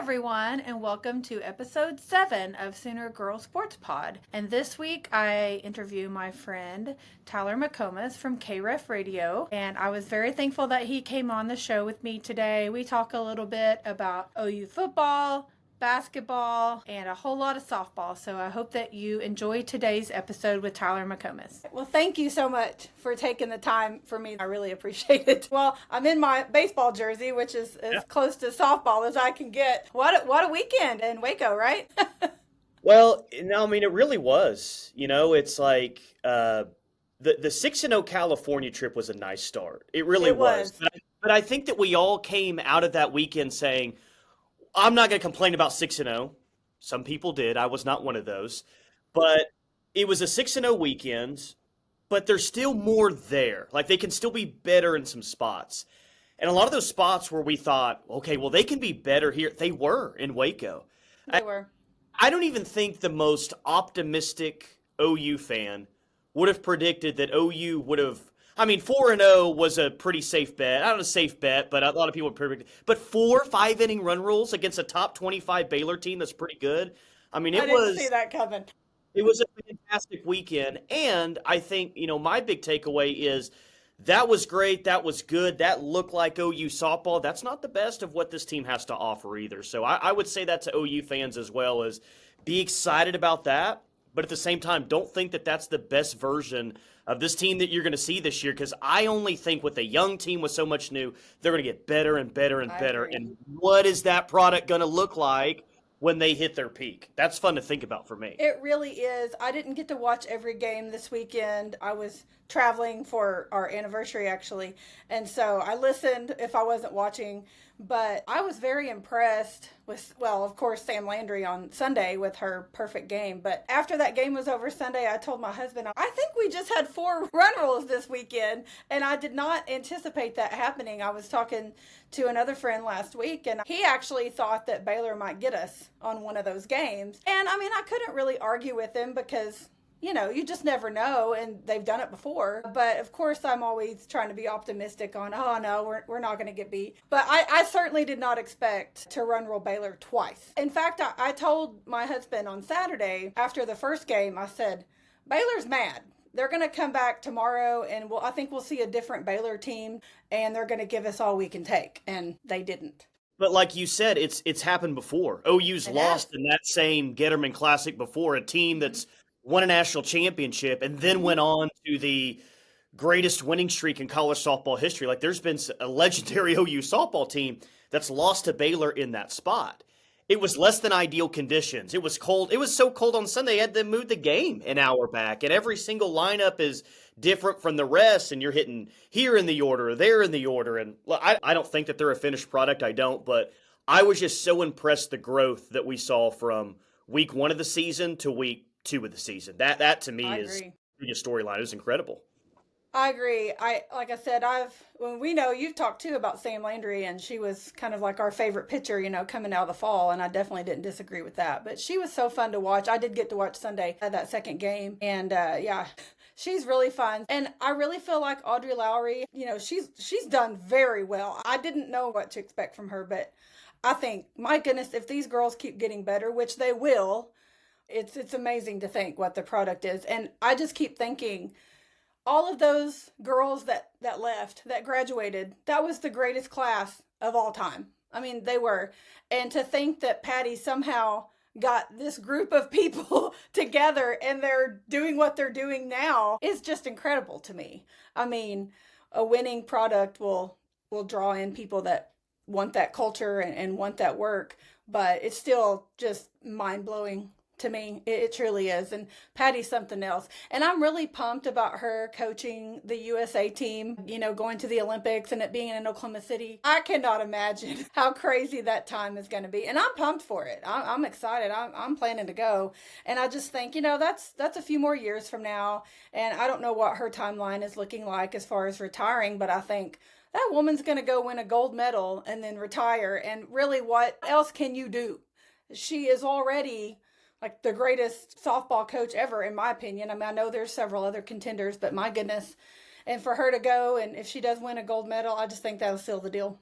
everyone, and welcome to episode 7 of Sooner Girl Sports Pod. And this week, I interview my friend Tyler McComas from KREF Radio, and I was very thankful that he came on the show with me today. We talk a little bit about OU football, basketball, and a whole lot of softball. So I hope that you enjoy today's episode with Tyler McComas. Well, thank you so much for taking the time for me. I really appreciate it. Well, I'm in my baseball jersey, which is as close to softball as I can get. What a weekend in Waco, right? Well, no, I mean, it really was. It's like the 6-0 California trip was a nice start. It really was. But I think that we all came out of that weekend saying, I'm not going to complain about 6-0. Some people did. I was not one of those. But it was a 6-0 weekend, but there's still more there. Like, they can still be better in some spots. And a lot of those spots where we thought, okay, well, they can be better here, they were in Waco. They were. I don't even think the most optimistic OU fan would have predicted that OU would have. I mean, 4-0 was a pretty safe bet. I don't know, safe bet, but a lot of people would predict. But 4 5-inning run rules against a top 25 Baylor team that's pretty good. I mean, I didn't see that coming. It was a fantastic weekend, and I think my big takeaway is that was great. That was good. That looked like OU softball. That's not the best of what this team has to offer either. So I would say that to OU fans as well, as be excited about that, but at the same time, don't think that that's the best version of this team that you're going to see this year, because I only think with a young team with so much new, they're going to get better and better and better. And what is that product going to look like when they hit their peak? That's fun to think about for me. It really is. I didn't get to watch every game this weekend. I was traveling for our anniversary, actually. And so I listened if I wasn't watching. But I was very impressed with, well, of course, Sam Landry on Sunday with her perfect game. But after that game was over Sunday, I told my husband, I think we just had 4 run rules this weekend. And I did not anticipate that happening. I was talking to another friend last week, and he actually thought that Baylor might get us on one of those games. And I mean, I couldn't really argue with him because you just never know, and they've done it before. But of course, I'm always trying to be optimistic on, oh no, we're not going to get beat. But I certainly did not expect to run rule Baylor twice. In fact, I told my husband on Saturday after the first game, I said, Baylor's mad. They're going to come back tomorrow, and I think we'll see a different Baylor team, and they're going to give us all we can take. And they didn't. But like you said, it's happened before. OU's lost in that same Getterman Classic before, a team that's won a national championship and then went on to the greatest winning streak in college softball history. Like, there's been a legendary OU softball team that's lost to Baylor in that spot. It was less than ideal conditions. It was cold. It was so cold on Sunday, they had to move the game an hour back. And every single lineup is different from the rest, and you're hitting here in the order, there in the order. And I don't think that they're a finished product. I don't. But I was just so impressed the growth that we saw from week 1 of the season to week 2 of the season. That to me is the biggest storyline. It was incredible. I agree. Like I said, we know you've talked too about Sam Landry, and she was kind of like our favorite pitcher, coming out of the fall, and I definitely didn't disagree with that. But she was so fun to watch. I did get to watch Sunday at that second game, and she's really fun. And I really feel like Audrey Lowry, she's done very well. I didn't know what to expect from her, but I think, my goodness, if these girls keep getting better, which they will, it's amazing to think what the product is. And I just keep thinking, all of those girls that left, that graduated, that was the greatest class of all time. I mean, they were. And to think that Patty somehow got this group of people together and they're doing what they're doing now is just incredible to me. I mean, a winning product will draw in people that want that culture and want that work, but it's still just mind-blowing to me. It truly is. And Patty's something else. And I'm really pumped about her coaching the USA team, going to the Olympics and it being in Oklahoma City. I cannot imagine how crazy that time is going to be. And I'm pumped for it. I'm excited. I'm planning to go. And I just think, that's a few more years from now. And I don't know what her timeline is looking like as far as retiring, but I think that woman's going to go win a gold medal and then retire. And really, what else can you do? She is already like the greatest softball coach ever, in my opinion. I mean, I know there's several other contenders, but my goodness. And for her to go, and if she does win a gold medal, I just think that'll seal the deal.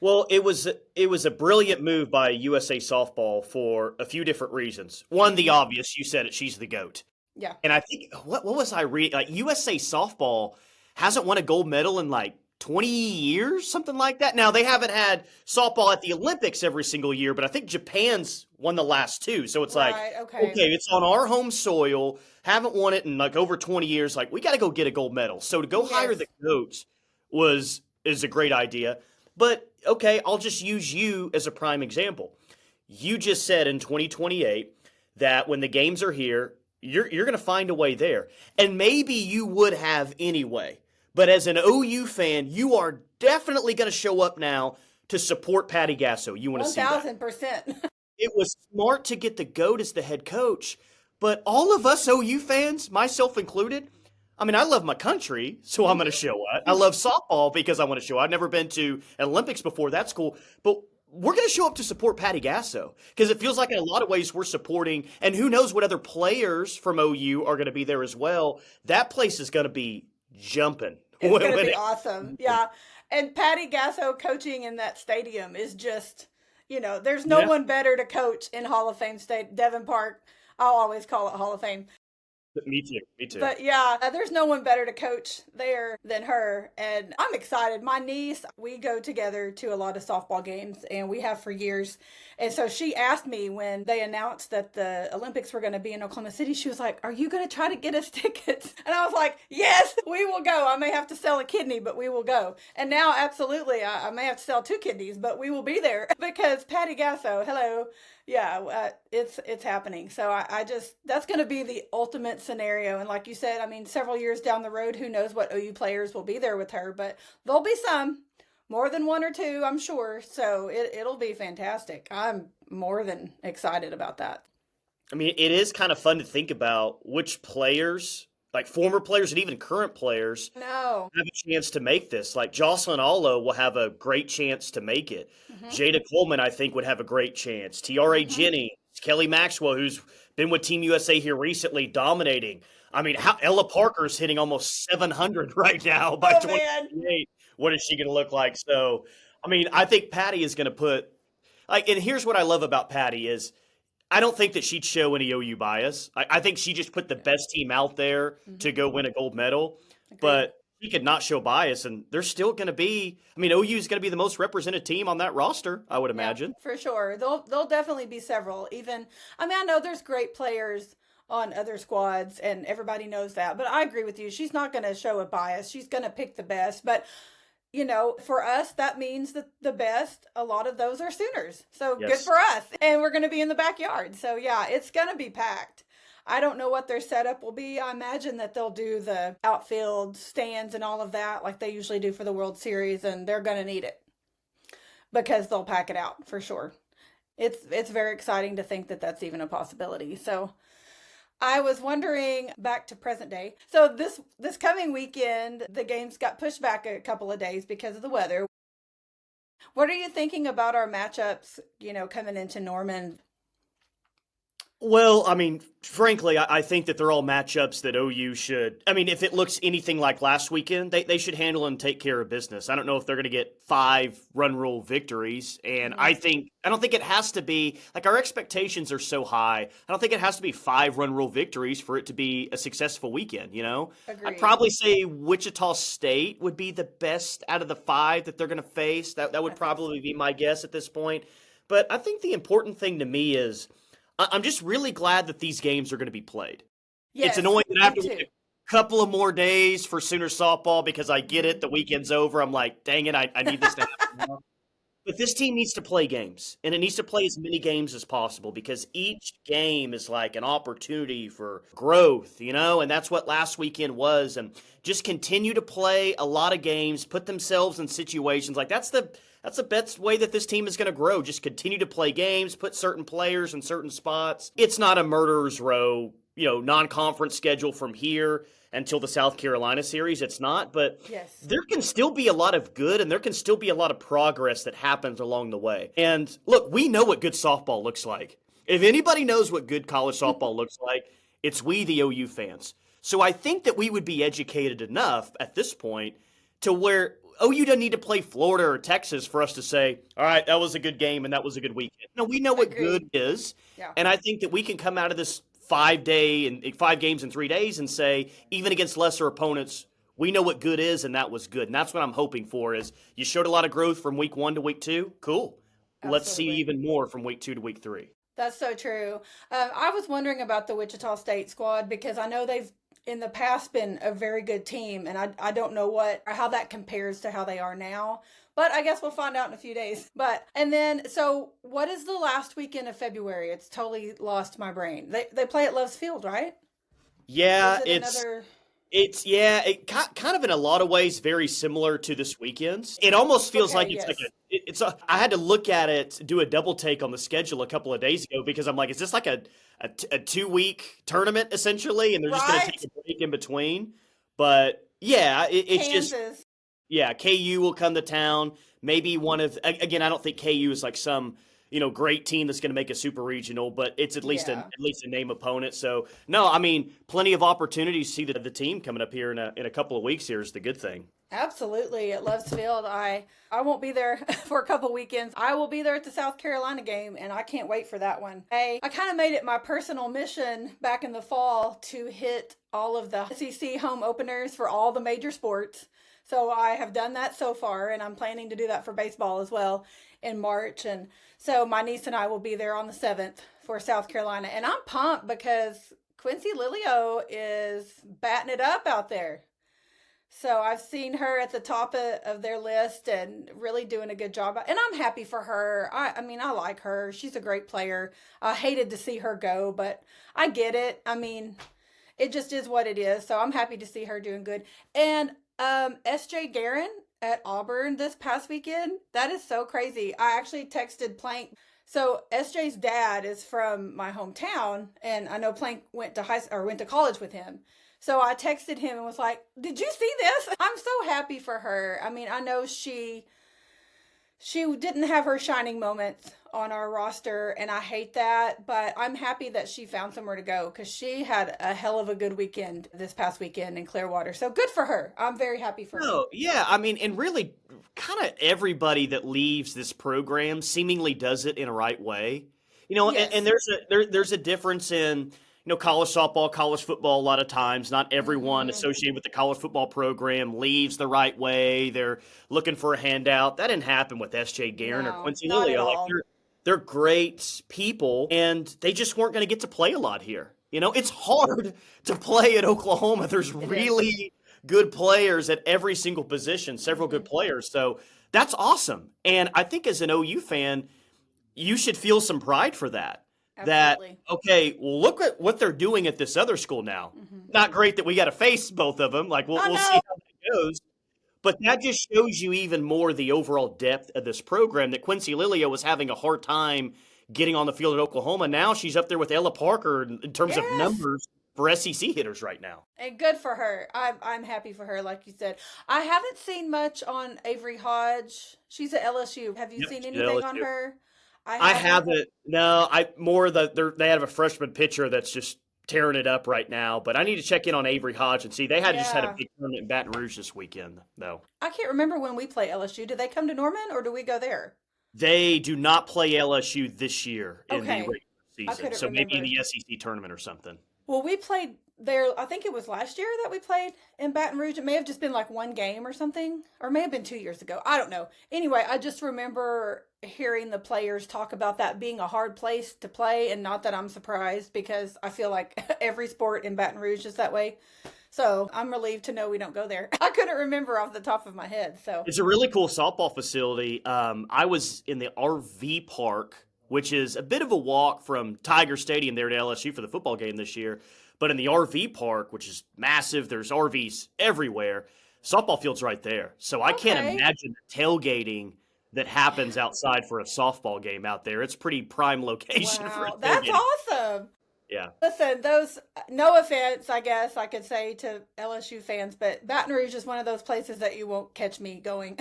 Well, it was a brilliant move by USA Softball for a few different reasons. One, the obvious, you said it, she's the GOAT. Yeah. And I think what was I reading? Like USA Softball hasn't won a gold medal in like 20 years, something like that. Now they haven't had softball at the Olympics every single year, but I think Japan's won the last two. So it's like, Right, okay. okay, it's on our home soil, haven't won it in like over 20 years. Like we got to go get a gold medal. So to go hire Yes. the coach is a great idea. But okay, I'll just use you as a prime example. You just said in 2028 that when the games are here, you're going to find a way there. And maybe you would have anyway. But as an OU fan, you are definitely going to show up now to support Patty Gasso. You want to see that. 1,000%. It was smart to get the GOAT as the head coach. But all of us OU fans, myself included, I mean, I love my country, so I'm going to show up. I love softball because I want to show up. I've never been to an Olympics before. That's cool. But we're going to show up to support Patty Gasso because it feels like in a lot of ways we're supporting, and who knows what other players from OU are going to be there as well. That place is going to be jumping. It's going to be awesome. Yeah. And Patty Gasso coaching in that stadium is just, there's no one better to coach in Hall of Fame State. Devon Park, I'll always call it Hall of Fame. Me too. But yeah, there's no one better to coach there than her. And I'm excited. My niece, we go together to a lot of softball games, and we have for years. And so she asked me when they announced that the Olympics were going to be in Oklahoma City, she was like, "Are you going to try to get us tickets?" And I was like, "Yes, we will go. I may have to sell a kidney, but we will go." And now, absolutely, I may have to sell 2 kidneys, but we will be there because Patty Gasso, hello. Yeah, it's happening. So I just, that's going to be the ultimate scenario. And like you said, I mean, several years down the road, who knows what OU players will be there with her, but there'll be some, more than 1 or 2, I'm sure. So it'll be fantastic. I'm more than excited about that. I mean, it is kind of fun to think about which players, like former players and even current players, have a chance to make this. Like Jocelyn Allo will have a great chance to make it. Jada Coleman, I think, would have a great chance. Tiare Jennings, Kelly Maxwell, who's been with Team USA here recently, dominating. I mean, Ella Parker's hitting almost 700 right now by 2028. What is she going to look like? So, I mean, I think Patty is going to put – and here's what I love about Patty is I don't think that she'd show any OU bias. I think she just put the best team out there to go win a gold medal. Agreed. But she could not show bias, and there's still going to be – I mean, OU is going to be the most represented team on that roster, I would imagine. For sure. There'll definitely be several. Even – I mean, I know there's great players on other squads, and everybody knows that. But I agree with you. She's not going to show a bias. She's going to pick the best. But – for us, that means that the best, a lot of those are Sooners. So Good for us. And we're going to be in the backyard. So, yeah, it's going to be packed. I don't know what their setup will be. I imagine that they'll do the outfield stands and all of that like they usually do for the World Series, and they're going to need it because they'll pack it out for sure. It's very exciting to think that that's even a possibility. So I was wondering, back to present day. So this coming weekend, the games got pushed back a couple of days because of the weather. What are you thinking about our matchups, coming into Norman? Well, I mean, frankly, I think that they're all matchups that OU should. I mean, if it looks anything like last weekend, they should handle and take care of business. I don't know if they're going to get 5 run rule victories, and I don't think it has to be like our expectations are so high. I don't think it has to be 5 run rule victories for it to be a successful weekend. Agreed. I'd probably say Wichita State would be the best out of the 5 that they're going to face. That would probably be my guess at this point. But I think the important thing to me is, I'm just really glad that these games are going to be played. Yes, it's annoying that I have to wait a couple of more days for Sooner softball because I get it. The weekend's over. I'm like, dang it, I need this to happen now. But this team needs to play games, and it needs to play as many games as possible because each game is like an opportunity for growth, and that's what last weekend was. And just continue to play a lot of games, put themselves in situations like that's the best way that this team is going to grow. Just continue to play games, put certain players in certain spots. It's not a murderer's row, non-conference schedule from here until the South Carolina series. It's not, but there can still be a lot of good and there can still be a lot of progress that happens along the way. And look, we know what good softball looks like. If anybody knows what good college softball looks like, it's we, the OU fans. So I think that we would be educated enough at this point to where OU doesn't need to play Florida or Texas for us to say, all right, that was a good game and that was a good weekend. No, we know what good is. Yeah. And I think that we can come out of this 5 games in 3 days and say, even against lesser opponents, we know what good is, and that was good. And that's what I'm hoping for is you showed a lot of growth from week 1 to week 2. Cool. Absolutely. Let's see even more from week 2 to week 3. That's so true. I was wondering about the Wichita State squad because I know they've in the past been a very good team, and I don't know how that compares to how they are now. But I guess we'll find out in a few days. So what is the last weekend of February? It's totally lost my brain. They play at Love's Field, right? Yeah, it's kind of in a lot of ways very similar to this weekend's. It almost feels like it's I had to look at it, do a double take on the schedule a couple of days ago because I'm like, is this like a 2-week tournament essentially, and they're just going to take a break in between? But yeah, it's Kansas. just KU will come to town. Maybe again, I don't think KU is like some great team that's going to make a super regional, but it's at least a name opponent. So no, I mean, plenty of opportunities to see the team coming up here in a couple of weeks here is the good thing. Absolutely. At Love's Field, I won't be there for a couple weekends. I will be there at the South Carolina game, and I can't wait for that one. I kind of made it my personal mission back in the fall to hit all of the SEC home openers for all the major sports. So I have done that so far, and I'm planning to do that for baseball as well in March. And so my niece and I will be there on the 7th for South Carolina. And I'm pumped because Quincy Lilio is batting it up out there. So I've seen her at the top of their list and really doing a good job. And I'm happy for her. I mean, I like her. She's a great player. I hated to see her go, but I get it. I mean, it just is what it is. So I'm happy to see her doing good. And S.J. Guerin at Auburn this past weekend, that is so crazy. I actually texted Plank. So S.J.'s dad is from my hometown, and I know Plank went to college with him. So I texted him and was like, did you see this? I'm so happy for her. I mean, I know she didn't have her shining moments on our roster, and I hate that, but I'm happy that she found somewhere to go because she had a hell of a good weekend this past weekend in Clearwater. So good for her. I'm very happy for her. Oh, yeah. I mean, and really kind of everybody that leaves this program seemingly does it in a right way. Yes. And there's a difference in college softball, college football, a lot of times, not everyone associated with the college football program leaves the right way. They're looking for a handout. That didn't happen with S.J. Guerin or Quincy Lilio. Like they're great people, and they just weren't going to get to play a lot here. It's hard to play at Oklahoma. There's really good players at every single position, several good players. So that's awesome. And I think as an OU fan, you should feel some pride for that. Absolutely. That, okay, well, look at what they're doing at this other school now. Not great that we got to face both of them. Like, we'll see how that goes. But that just shows you even more the overall depth of this program, that Quincy Lilio was having a hard time getting on the field at Oklahoma. Now she's up there with Ella Parker in terms of numbers for SEC hitters right now. And good for her. I'm happy for her, like you said. I haven't seen much on Avery Hodge. She's at LSU. Have you seen anything on her? I haven't. No, they have a freshman pitcher that's just tearing it up right now. But I need to check in on Avery Hodge and see. They just had a big tournament in Baton Rouge this weekend, though. I can't remember when we play LSU. Do they come to Norman or do we go there? They do not play LSU this year in the regular season. So remember. Maybe in the SEC tournament or something. Well, we played there, I think it was last year that we played in Baton Rouge. It may have just been like one game or something, or it may have been 2 years ago. I don't know. Anyway, I just remember hearing the players talk about that being a hard place to play, and not that I'm surprised because I feel like every sport in Baton Rouge is that way. So I'm relieved to know we don't go there. I couldn't remember off the top of my head. So it's a really cool softball facility. I was in the RV park, which is a bit of a walk from Tiger Stadium there to LSU for the football game this year. But in the RV park, which is massive, there's RVs everywhere. Softball field's right there. So I can't imagine the tailgating that happens outside for a softball game out there. It's pretty prime location for a tailgating. That's awesome. Yeah. Listen, no offense, I guess I could say to LSU fans, but Baton Rouge is one of those places that you won't catch me going.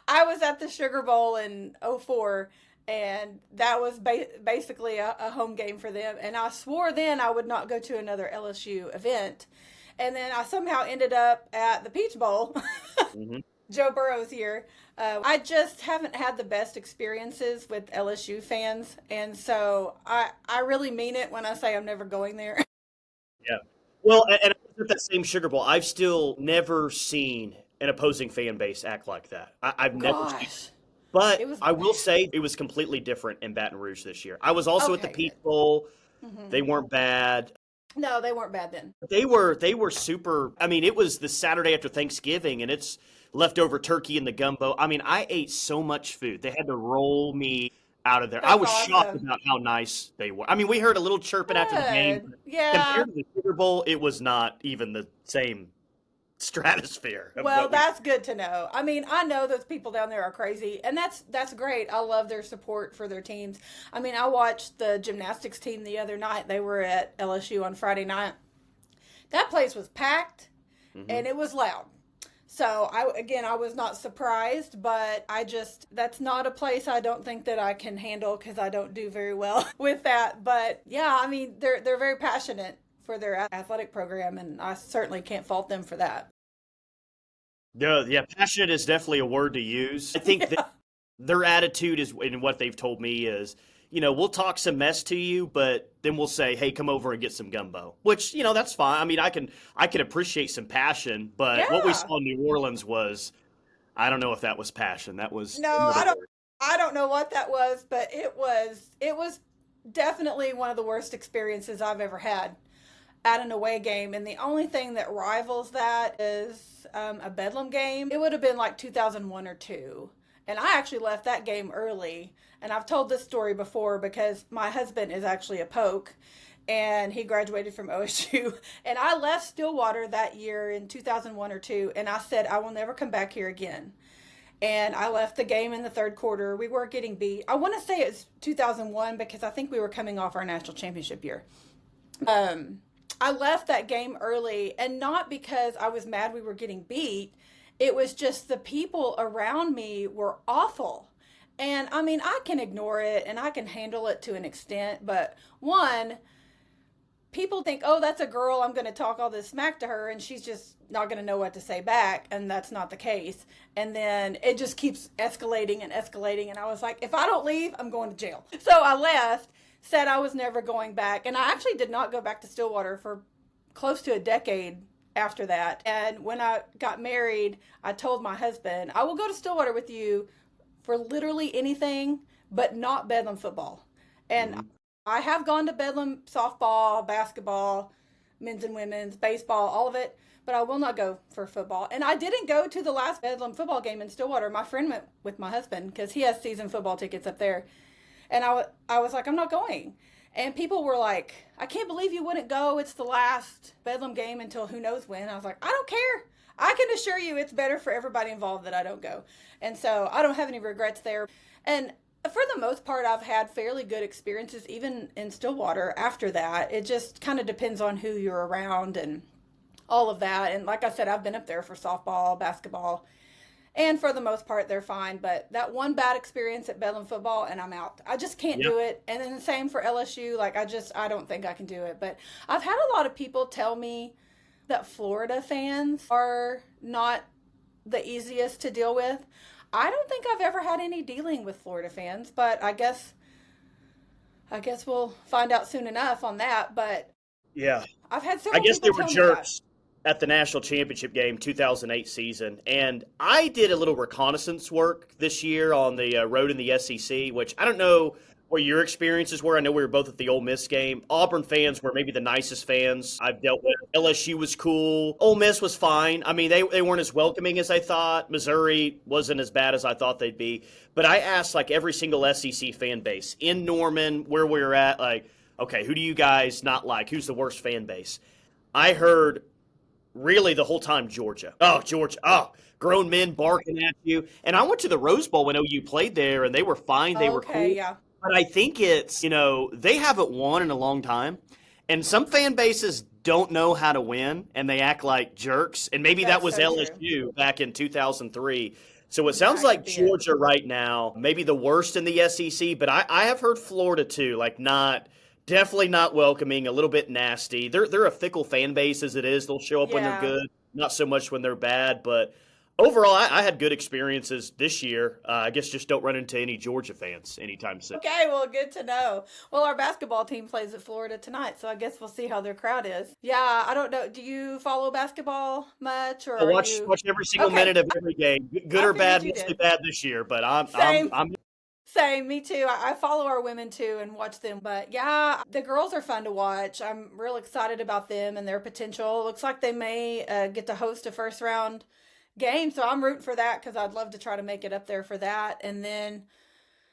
I was at the Sugar Bowl in 2004, and that was basically a home game for them. And I swore then I would not go to another LSU event. And then I somehow ended up at the Peach Bowl Joe Burrow's year. I just haven't had the best experiences with LSU fans, and so I really mean it when I say I'm never going there. Yeah. Well, and at that same Sugar Bowl, I've still never seen an opposing fan base act like that. I've never seen it. Gosh, it But was I will bad. say it was completely different in Baton Rouge this year. I was also at the Okay, Peach good. Bowl. Hmm. They weren't bad. No, they weren't bad then. They were super. I mean, it was the Saturday after Thanksgiving, and it's leftover turkey and the gumbo. I mean, I ate so much food. They had to roll me out of there. I That's was shocked awesome. about how nice they were. I mean, we heard a little chirping after the game, Good. but Yeah. compared to the Sugar Bowl, it was not even the same stratosphere of Well, what we. that's good to know. I mean, I know those people down there are crazy, and that's great. I love their support for their teams. I mean, I watched the gymnastics team the other night. They were at LSU on Friday night. That place was packed Hmm. and it was loud. So I was not surprised, but that's not a place I don't think that I can handle because I don't do very well with that. But yeah, I mean they're very passionate for their athletic program, and I certainly can't fault them for that. Yeah, yeah, passionate is definitely a word to use. I think that Yeah. their attitude is, and what they've told me is, we'll talk some mess to you, but then we'll say, "Hey, come over and get some gumbo," which, that's fine. I mean, I can appreciate some passion, but what we Yeah. saw in New Orleans was, I don't know if that was passion. That was No, some of the worst. I don't know what that was, but it was definitely one of the worst experiences I've ever had at an away game. And the only thing that rivals that is a Bedlam game. It would have been like 2001 or 2. And I actually left that game early. And I've told this story before because my husband is actually a Poke and he graduated from OSU. And I left Stillwater that year in 2001 or 2. And I said, I will never come back here again. And I left the game in the third quarter. We were getting beat. I want to say it's 2001 because I think we were coming off our national championship year. Um, I left that game early, and not because I was mad we were getting beat. It was just the people around me were awful. And I mean, I can ignore it and I can handle it to an extent, but one, people think, oh, that's a girl. I'm going to talk all this smack to her, and she's just not going to know what to say back. And that's not the case. And then it just keeps escalating and escalating. And I was like, if I don't leave, I'm going to jail. So I left, said I was never going back. And I actually did not go back to Stillwater for close to a decade after that. And when I got married, I told my husband, I will go to Stillwater with you for literally anything, but not Bedlam football. And Mhm. I have gone to Bedlam softball, basketball, men's and women's, baseball, all of it, but I will not go for football. And I didn't go to the last Bedlam football game in Stillwater. My friend went with my husband because he has season football tickets up there. And I was like, I'm not going. And people were like, I can't believe you wouldn't go. It's the last Bedlam game until who knows when. I was like, I don't care. I can assure you it's better for everybody involved that I don't go. And so I don't have any regrets there. And for the most part, I've had fairly good experiences, even in Stillwater after that. It just kind of depends on who you're around and all of that. And like I said, I've been up there for softball, basketball, and for the most part, they're fine. But that one bad experience at Bedlam football, and I'm out. I just can't Yeah. do it. And then the same for LSU. Like, I don't think I can do it. But I've had a lot of people tell me that Florida fans are not the easiest to deal with. I don't think I've ever had any dealing with Florida fans, but I guess we'll find out soon enough on that. But Yeah. I've had I several guess people they were tell me that. jerks at the national championship game 2008 season, and I did a little reconnaissance work this year on the road in the SEC, which I don't know what your experiences were. I know we were both at the Ole Miss game. Auburn fans were maybe the nicest fans I've dealt with. LSU was cool. Ole Miss was fine. I mean, they weren't as welcoming as I thought. Missouri wasn't as bad as I thought they'd be. But I asked like every single SEC fan base in Norman, where we were at, like, okay, who do you guys not like? Who's the worst fan base? I heard really the whole time Georgia. Oh, Georgia. Oh, grown men barking at you. And I went to the Rose Bowl when OU played there, and they were fine. They were Okay, cool. yeah, But I think it's, they haven't won in a long time. And some fan bases don't know how to win, and they act like jerks. And maybe that that's was so true. LSU back in 2003. So it sounds That like could be it. Georgia right now, maybe the worst in the SEC, but I have heard Florida too, like definitely not welcoming, a little bit nasty. They're a fickle fan base as it is. They'll show up when they're Yeah. good, not so much when they're bad. But overall, I had good experiences this year. I guess just don't run into any Georgia fans anytime soon. Okay, well, good to know. Well, our basketball team plays at Florida tonight, so I guess we'll see how their crowd is. Yeah, I don't know. Do you follow basketball much, or I are watch you? every single Okay, minute of every game, good I or figured bad. you Mostly did. bad this year, but Same. I'm Same, me too. I follow our women too and watch them. But yeah, the girls are fun to watch. I'm real excited about them and their potential. Looks like they may get to host a first round game. So I'm rooting for that because I'd love to try to make it up there for that. And then,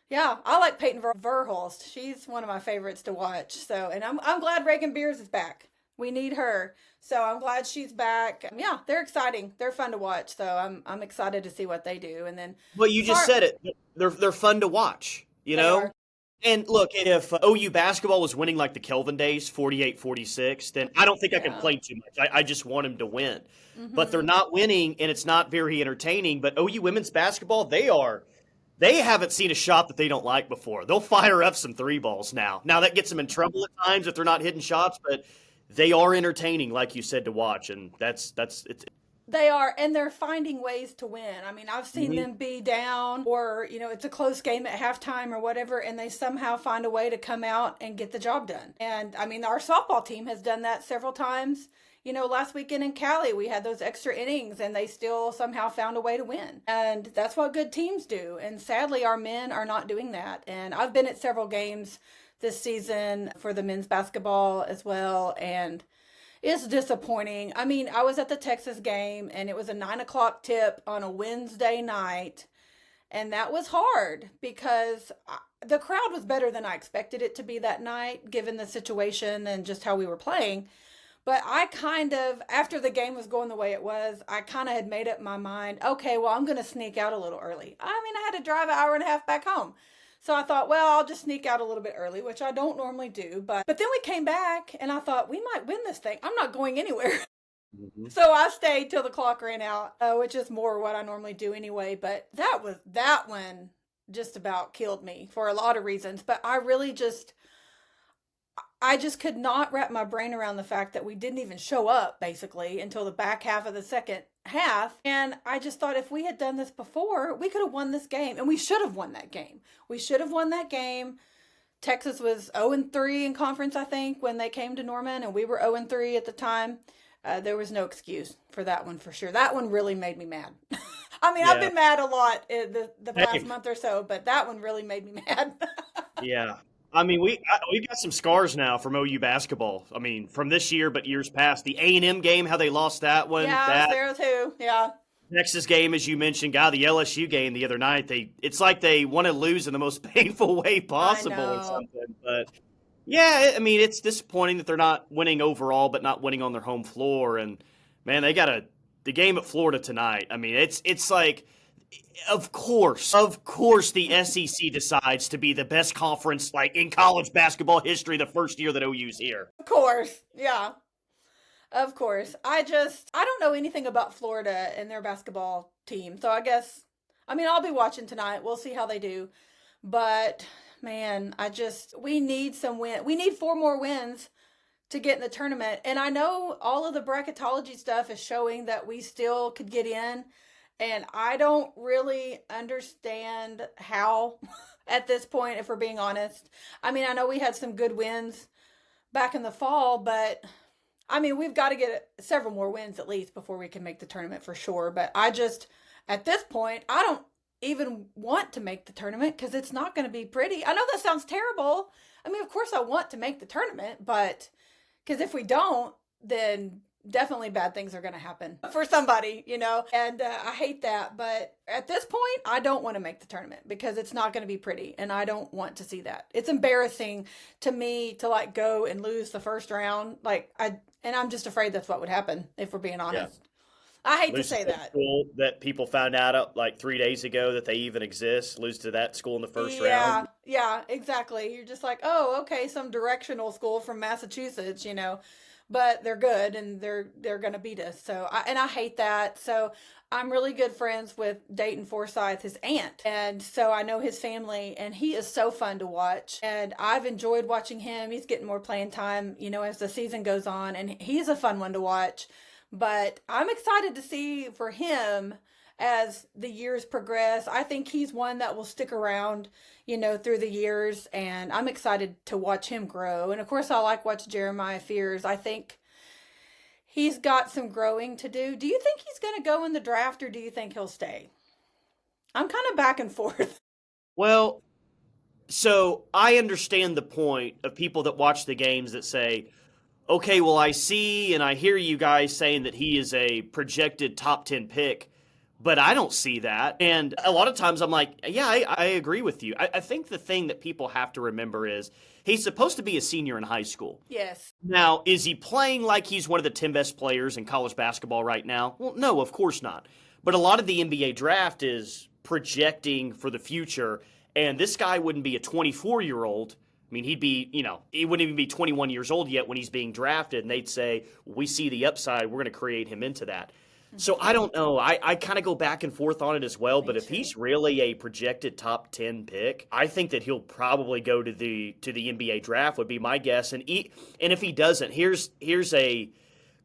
yeah, I like Peyton Verhulst. She's one of my favorites to watch. So, and I'm glad Reagan Beers is back. We need her. So I'm glad she's back. Yeah, they're exciting. They're fun to watch. So I'm excited to see what they do. And then, well, you just said it. They're fun to watch, they are. And look, if OU basketball was winning like the Kelvin days, 48-46, then I don't think I Yeah. complain too much. I just want them to win. But they're Mm-hmm. not winning, and it's not very entertaining. But OU women's basketball, they haven't seen a shot that they don't like before. They'll fire up some three balls now. Now that gets them in trouble at times if they're not hitting shots, but they are entertaining, like you said, to watch, and that's it's. They are, and they're finding ways to win. I mean, I've seen Mhm. them be down, or, it's a close game at halftime or whatever, and they somehow find a way to come out and get the job done. And I mean, our softball team has done that several times. Last weekend in Cali, we had those extra innings, and they still somehow found a way to win. And that's what good teams do. And sadly, our men are not doing that. And I've been at several games this season for the men's basketball as well, and it's disappointing. I mean, I was at the Texas game and it was a 9 o'clock tip on a Wednesday night. And that was hard because the crowd was better than I expected it to be that night, given the situation and just how we were playing. But I kind of, after the game was going the way it was, I kind of had made up my mind, okay, well, I'm going to sneak out a little early. I mean, I had to drive an hour and a half back home. So I thought, well, I'll just sneak out a little bit early, which I don't normally do. But then we came back and I thought, we might win this thing. I'm not going anywhere. Mhm. So I stayed till the clock ran out, which is more what I normally do anyway. But that one just about killed me for a lot of reasons. But I just could not wrap my brain around the fact that we didn't even show up basically until the back half of the second half. And I just thought if we had done this before, we could have won this game, and we should have won that game. We should have won that game. Texas was 0-3 in conference, I think, when they came to Norman, and we were 0-3 at the time. There was no excuse for that one for sure. That one really made me mad. I mean, I've Yeah. been mad a lot the past Same. month or so, but that one really made me mad. Yeah. I mean, we've got some scars now from OU basketball. I mean, from this year, but years past. The A&M game, how they lost that one. Yeah, I was That there too. Yeah. Texas game, as you mentioned, the LSU game the other night. It's like they want to lose in the most painful way possible or know. something. But yeah, I mean, it's disappointing that they're not winning overall, but not winning on their home floor. And man, they got the game at Florida tonight. I mean, it's like. Of course, the SEC decides to be the best conference like in college basketball history the first year that OU's here. Of course. Yeah. Of course. I don't know anything about Florida and their basketball team. So I mean, I'll be watching tonight. We'll see how they do. But man, we need some win. We need 4 more wins to get in the tournament. And I know all of the bracketology stuff is showing that we still could get in. And I don't really understand how at this point, if we're being honest. I mean, I know we had some good wins back in the fall, but I mean, we've got to get several more wins at least before we can make the tournament for sure. But at this point, I don't even want to make the tournament because it's not going to be pretty. I know that sounds terrible. I mean, of course I want to make the tournament, but because if we don't, then definitely bad things are going to happen for somebody, and I hate that. But at this point, I don't want to make the tournament because it's not going to be pretty, and I don't want to see that. It's embarrassing to me to go and lose the first round. And I'm just afraid that's what would happen if we're being honest. I hate to say that. School that people found out like 3 days ago that they even exist, lose to that school in the first round. Yeah, exactly. You're just like, oh, okay, some directional school from Massachusetts, but they're good and they're going to beat us. So, I hate that. So I'm really good friends with Dayton Forsyth, his aunt. And so I know his family, and he is so fun to watch. And I've enjoyed watching him. He's getting more playing time, as the season goes on, and he's a fun one to watch. But I'm excited to see for him as the years progress. I think he's one that will stick around, through the years, and I'm excited to watch him grow. And of course, I like watch Jeremiah Fears. I think he's got some growing to do. Do you think he's going to go in the draft, or do you think he'll stay? I'm kind of back and forth. Well, so I understand the point of people that watch the games that say, okay, well, I see and I hear you guys saying that he is a projected top 10 pick, but I don't see that. And a lot of times I'm like, yeah, I agree with you. I think the thing that people have to remember is he's supposed to be a senior in high school. Yes. Now, is he playing like he's one of the 10 best players in college basketball right now? Well, no, of course not. But a lot of the NBA draft is projecting for the future, and this guy wouldn't be a 24-year-old. I mean, he'd be, he wouldn't even be 21 years old yet when he's being drafted, and they'd say, we see the upside, we're going to create him into that. So I don't know. I kind of go back and forth on it as well, but if he's really a projected top 10 pick, I think that he'll probably go to the NBA draft would be my guess. And if he doesn't, here's a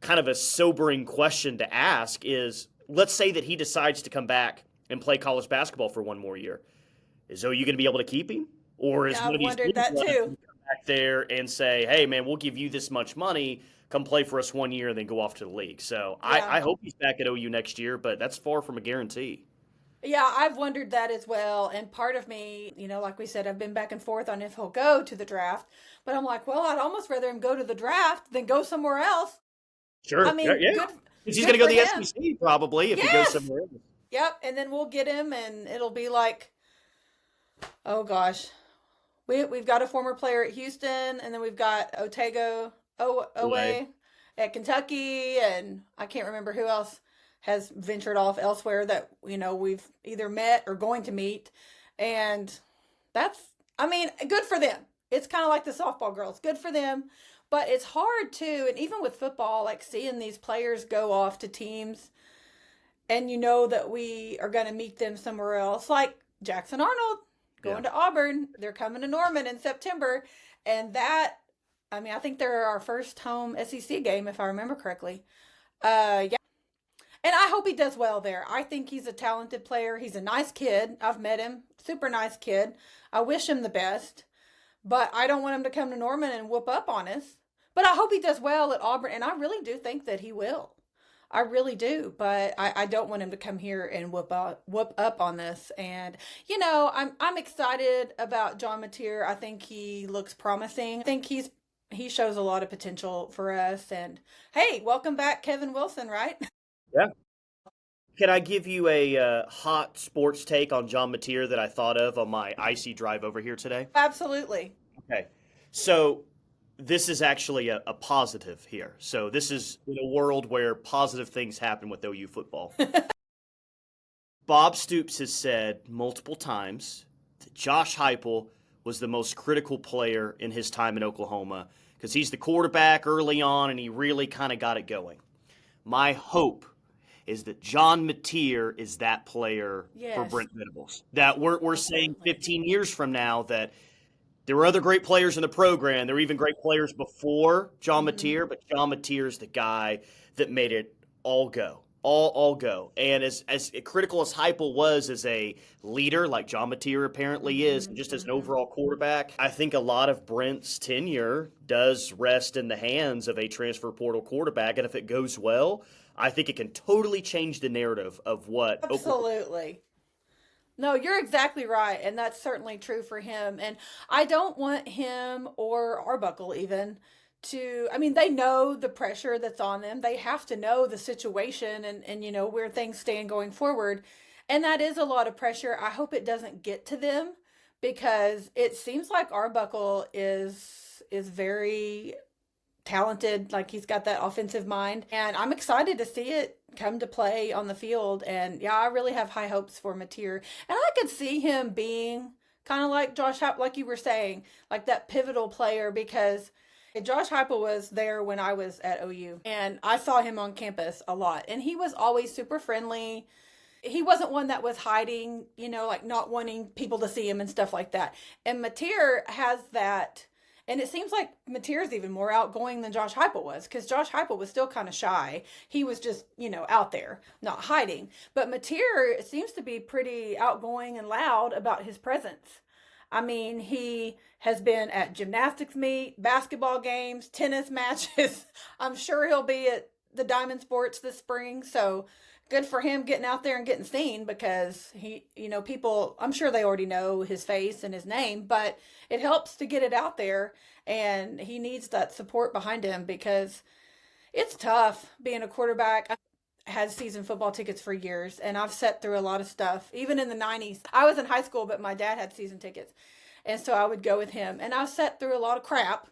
kind of a sobering question to ask is, let's say that he decides to come back and play college basketball for one more year. Is OU going to be able to keep him? Or is one of these that too. Come back there and say, hey, man, we'll give you this much money, come play for us 1 year, and then go off to the league. So I hope he's back at OU next year, but that's far from a guarantee. Yeah, I've wondered that as well. And part of me, like we said, I've been back and forth on if he'll go to the draft. But I'm like, well, I'd almost rather him go to the draft than go somewhere else. Sure. I mean, yeah. He's going to go to the SEC probably if he goes somewhere else. Yep, and then we'll get him, and it'll be like, oh gosh, we've got a former player at Houston, and then we've got Otago Owe at Kentucky, and I can't remember who else has ventured off elsewhere that we've either met or going to meet, and good for them. It's kind of like the softball girls, good for them, but it's hard too, and even with football, like seeing these players go off to teams. And that we are going to meet them somewhere else, like Jackson Arnold going to Auburn. They're coming to Norman in September. And I think they're our first home SEC game, if I remember correctly. Yeah. And I hope he does well there. I think he's a talented player. He's a nice kid. I've met him. Super nice kid. I wish him the best. But I don't want him to come to Norman and whoop up on us. But I hope he does well at Auburn. And I really do think that he will. I really do, but I don't want him to come here and whoop up on this. And I'm excited about John Mateer. I think he looks promising. I think he shows a lot of potential for us. And hey, welcome back, Kevin Wilson, right? Yeah. Can I give you a hot sports take on John Mateer that I thought of on my icy drive over here today? Absolutely. Okay, so this is actually a positive here. So this is in a world where positive things happen with OU football. Bob Stoops has said multiple times that Josh Heupel was the most critical player in his time in Oklahoma because he's the quarterback early on and he really kind of got it going. My hope is that John Mateer is that player for Brent Venables. That we're saying 15 years from now that there were other great players in the program. There were even great players before John Mateer, but John Mateer is the guy that made it all go, all go. And as critical as Heupel was as a leader, like John Mateer apparently is, and just as an overall quarterback, I think a lot of Brent's tenure does rest in the hands of a transfer portal quarterback. And if it goes well, I think it can totally change the narrative of what Absolutely. No, you're exactly right, and that's certainly true for him. And I don't want him or Arbuckle even to, they know the pressure that's on them. They have to know the situation and where things stand going forward. And that is a lot of pressure. I hope it doesn't get to them because it seems like Arbuckle is very talented, like he's got that offensive mind, and I'm excited to see it come to play on the field. And yeah, I really have high hopes for Mateer, and I could see him being kind of like Josh Heupel, like you were saying, like that pivotal player, because Josh Heupel was there when I was at OU, and I saw him on campus a lot, and he was always super friendly. He wasn't one that was hiding, like not wanting people to see him and stuff like that. And Mateer has that. And it seems like Mateer's even more outgoing than Josh Heupel was, because Josh Heupel was still kind of shy. He was just, out there, not hiding. But Mateer seems to be pretty outgoing and loud about his presence. I mean, he has been at gymnastics meet, basketball games, tennis matches. I'm sure he'll be at the Diamond Sports this spring. So good for him getting out there and getting seen, because he, people, I'm sure they already know his face and his name, but it helps to get it out there, and he needs that support behind him, because it's tough being a quarterback. I had season football tickets for years, and I've sat through a lot of stuff. Even in the 90s, I was in high school, but my dad had season tickets, and so I would go with him, and I've sat through a lot of crap,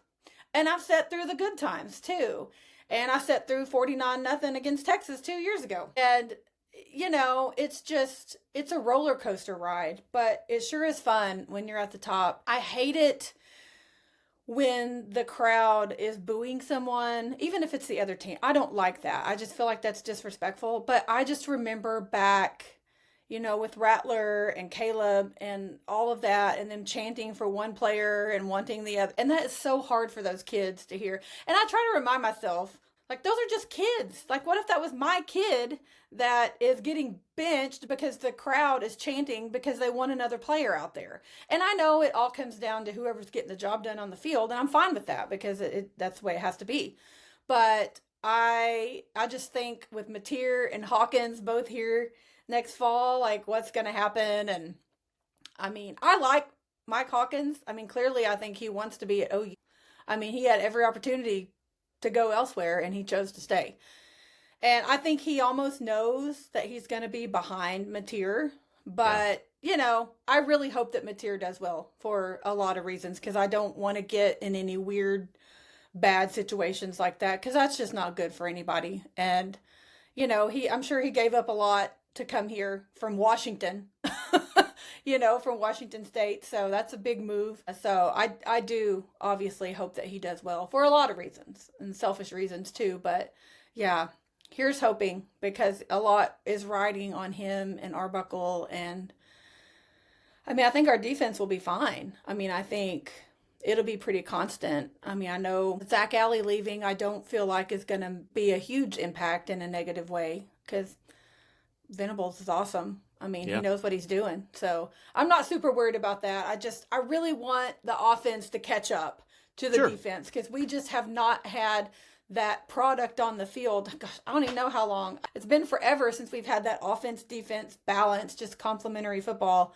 and I've sat through the good times too. And I sat through 49-0 against Texas 2 years ago. And, it's a roller coaster ride, but it sure is fun when you're at the top. I hate it when the crowd is booing someone, even if it's the other team. I don't like that. I just feel like that's disrespectful. But I just remember back, with Rattler and Caleb and all of that, and them chanting for one player and wanting the other. And that is so hard for those kids to hear. And I try to remind myself, like, those are just kids. Like, what if that was my kid that is getting benched because the crowd is chanting because they want another player out there? And I know it all comes down to whoever's getting the job done on the field, and I'm fine with that, because that's the way it has to be. But I just think with Mateer and Hawkins both here next fall, like, what's going to happen? And I mean, I like Mike Hawkins. I mean, clearly I think he wants to be at OU. I mean, he had every opportunity to go elsewhere, and he chose to stay. And I think he almost knows that he's going to be behind Mateer. But, I really hope that Mateer does well for a lot of reasons, because I don't want to get in any weird, bad situations like that, because that's just not good for anybody. And, I'm sure he gave up a lot to come here from Washington, from Washington State. So that's a big move. So I do obviously hope that he does well for a lot of reasons, and selfish reasons too. But yeah, here's hoping, because a lot is riding on him and Arbuckle. And I mean, I think our defense will be fine. I mean, I think it'll be pretty constant. I mean, I know Zach Alley leaving, I don't feel like is going to be a huge impact in a negative way, because Venables is awesome. I mean, He knows what he's doing. So I'm not super worried about that. I really want the offense to catch up to the defense, because we just have not had that product on the field. Gosh, I don't even know how long. It's been forever since we've had that offense, defense, balance, just complementary football